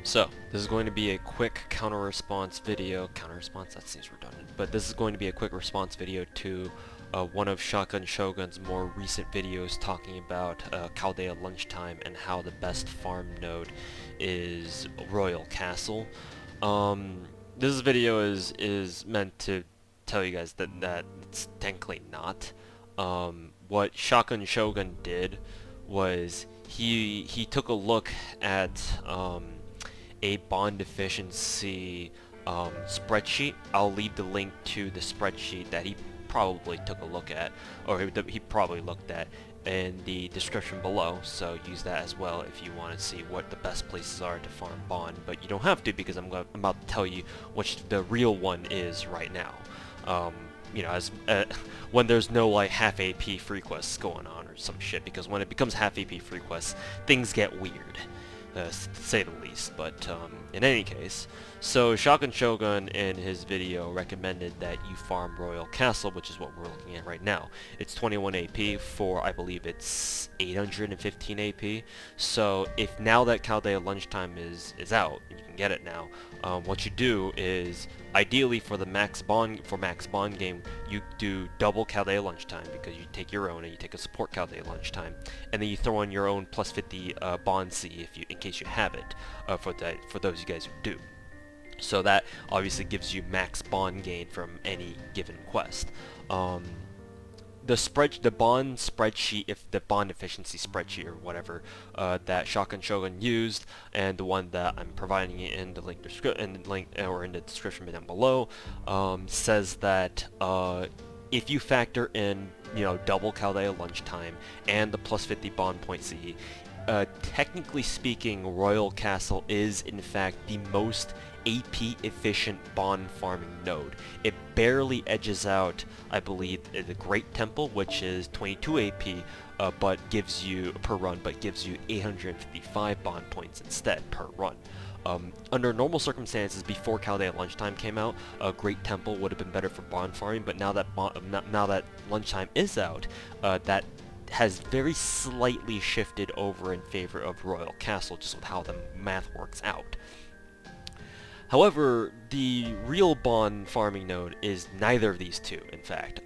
So, this is going to be a quick counter-response video. Counter-response? That seems redundant. But this is going to be a quick response video to one of Shogun's more recent videos talking about Chaldea Lunchtime and how the best farm node is Royal Castle. This video is meant to tell you guys that it's technically not. What Shogun did was he took a look at a bond efficiency spreadsheet. I'll leave the link to the spreadsheet that he probably took a look at, or he probably looked at, in the description below, so use that as well if you want to see what the best places are to farm bond, but you don't have to because I'm about to tell you which the real one is right now. You know, as when there's no like half AP free quests going on or some shit, because when it becomes half AP free quests, things get weird, to say the least. But in any case, so Shogun in his video recommended that you farm Royal Castle, which is what we're looking at right now. It's 21 AP for, I believe it's 815 AP. So if now that Chaldea Lunchtime is out, you can get it now. What you do is, ideally for the max bond game, you do double Chaldea Lunchtime, because you take your own and you take a support Chaldea Lunchtime, and then you throw in your own plus 50 bond C in case you have it, for those you guys who do. So that obviously gives you max bond gain from any given quest. The bond spreadsheet, if the bond efficiency spreadsheet or whatever that Shogun used, and the one that I'm providing in the link or in the description down below, says that if you factor in, you know, double Chaldea Lunchtime and the plus 50 bond point CE, technically speaking, Royal Castle is in fact the most AP efficient bond farming node. It barely edges out, I believe, the Great Temple, which is 22 AP, but gives you per run, but gives you 855 bond points instead per run. Under normal circumstances, before Chaldea Lunchtime came out, Great Temple would have been better for bond farming, but now that Lunchtime is out, that has very slightly shifted over in favor of Royal Castle, just with how the math works out. However, the real bond farming node is neither of these two, in fact.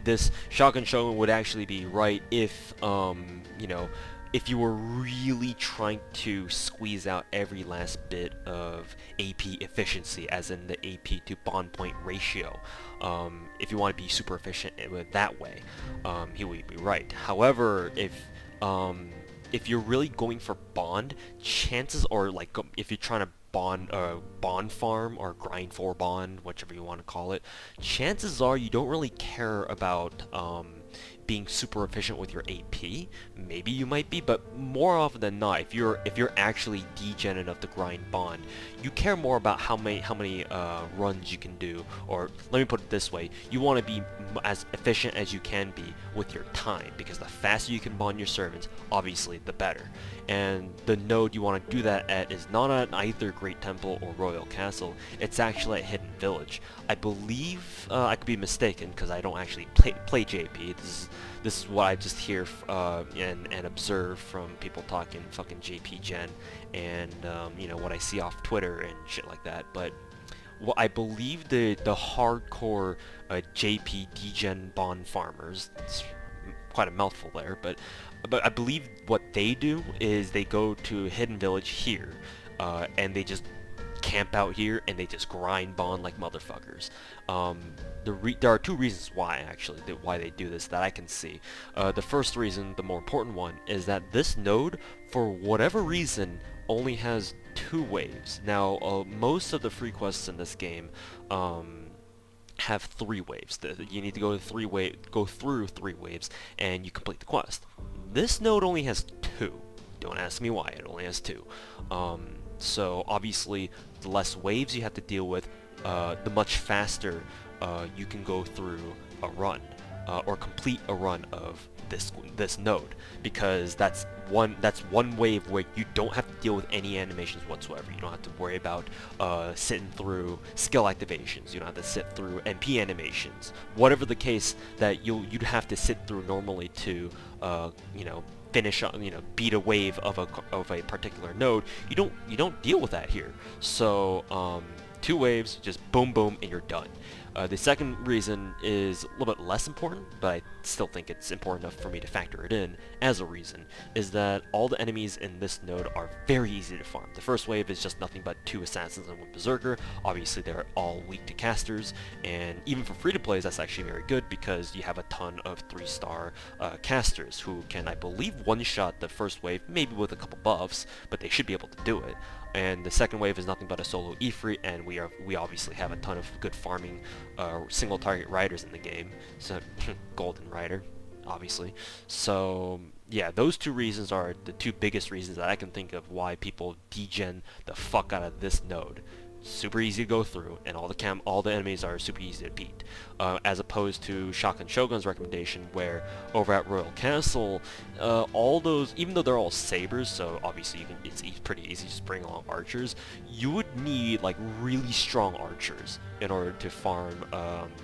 This Shogun would actually be right if, you know, if you were really trying to squeeze out every last bit of AP efficiency, as in the AP to bond point ratio. If you want to be super efficient that way, he would be right. However, if you're really going for bond, chances are, like, if you're trying to bond farm or grind for bond, whichever you want to call it, chances are you don't really care about being super efficient with your AP. Maybe you might be, but more often than not, if you're actually degen enough to grind bond, you care more about how many runs you can do. Or let me put it this way: you want to be as efficient as you can be with your time, because the faster you can bond your servants, obviously the better. And the node you want to do that at is not at either Great Temple or Royal Castle. It's actually at Hidden Village. I believe, I could be mistaken because I don't actually play JP. This is what I just hear and observe from people talking fucking JP Gen, and you know, what I see off Twitter and shit like that. But what I believe the hardcore JP degen bond farmers, it's quite a mouthful there, but I believe what they do is they go to Hidden Village here, and they just camp out here and they just grind bond like motherfuckers. There are two reasons why, actually, why they do this that I can see. The first reason, the more important one, is that this node, for whatever reason, only has 2 waves. Now, most of the free quests in this game have 3 waves. You need to go through 3 waves, and you complete the quest. This node only has 2. Don't ask me why, it only has 2. So obviously, the less waves you have to deal with, the much faster you can go through a run, or complete a run of this node, because that's one wave where you don't have to deal with any animations whatsoever. You don't have to worry about sitting through skill activations. You don't have to sit through MP animations. Whatever the case that you'd have to sit through normally to, you know, finish, beat a wave of a particular node. You don't deal with that here. So 2 waves, just boom boom, and you're done. The second reason is a little bit less important, but I still think it's important enough for me to factor it in as a reason, is that all the enemies in this node are very easy to farm. The first wave is just nothing but 2 assassins and 1 berserker. Obviously they're all weak to casters, and even for free-to-plays that's actually very good because you have a ton of 3-star casters who can, I believe, one-shot the first wave, maybe with a couple buffs, but they should be able to do it. And the second wave is nothing but a solo Ifrit, and we obviously have a ton of good farming single target riders in the game. So golden rider, obviously. So yeah, those 2 reasons are the 2 biggest reasons that I can think of why people degen the fuck out of this node. Super easy to go through, and all the enemies are super easy to beat, as opposed to Shogun's recommendation, where over at Royal Castle, all those, even though they're all sabers, so obviously it's pretty easy to just bring along archers, you would need like really strong archers in order to farm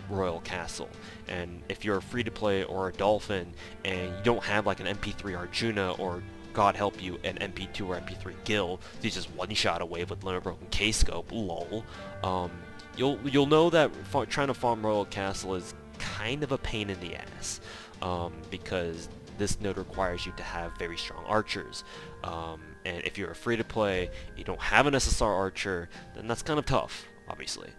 Royal Castle. And if you're a free-to-play or a dolphin, and you don't have like an MP3 Arjuna or God help you, an MP2 or MP3 Gil, you just one-shot a wave with Limit Broken K-Scope, lol. You'll know that trying to farm Royal Castle is kind of a pain in the ass, because this node requires you to have very strong archers. And if you're a free-to-play, you don't have an SSR archer, then that's kind of tough, obviously,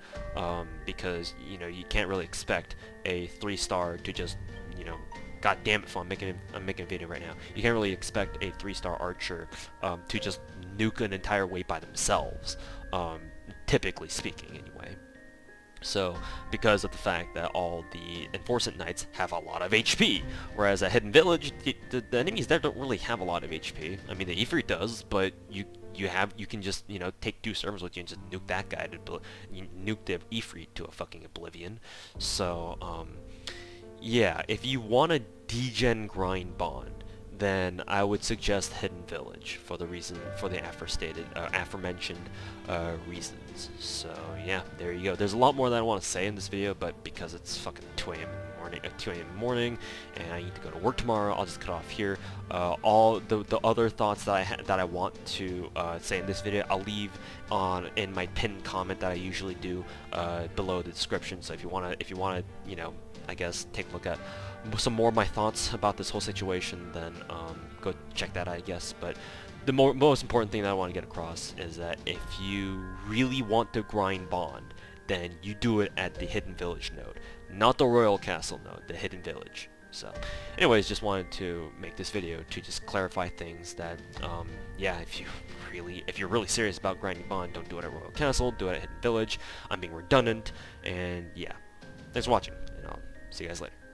because you can't really expect a 3-star to just, God damn it, Phil, I'm making a video right now. You can't really expect a 3-star archer to just nuke an entire wave by themselves, typically speaking, anyway. So, because of the fact that all the Enforcement Knights have a lot of HP, whereas at Hidden Village, the enemies there don't really have a lot of HP. I mean, the Ifrit does, but you can just, take 2 servers with you and just nuke that guy you nuke the Ifrit to a fucking oblivion. So, yeah, if you want a degen grind bond, then I would suggest Hidden Village for the aforementioned reasons. So yeah, there you go. There's a lot more that I want to say in this video, but because it's fucking 2 a.m. in the morning, and I need to go to work tomorrow, I'll just cut off here. All the other thoughts that I want to say in this video, I'll leave in my pinned comment that I usually do below the description. So if you wanna, I guess take a look at some more of my thoughts about this whole situation, then go check that out, I guess. But the most important thing that I want to get across is that if you really want to grind bond, then you do it at the Hidden Village node, not the Royal Castle node, the Hidden Village. So anyways, just wanted to make this video to just clarify things that yeah, if you're really serious about grinding bond, don't do it at Royal Castle, do it at Hidden Village. I'm being redundant, and yeah, thanks for watching, and I'll see you guys later.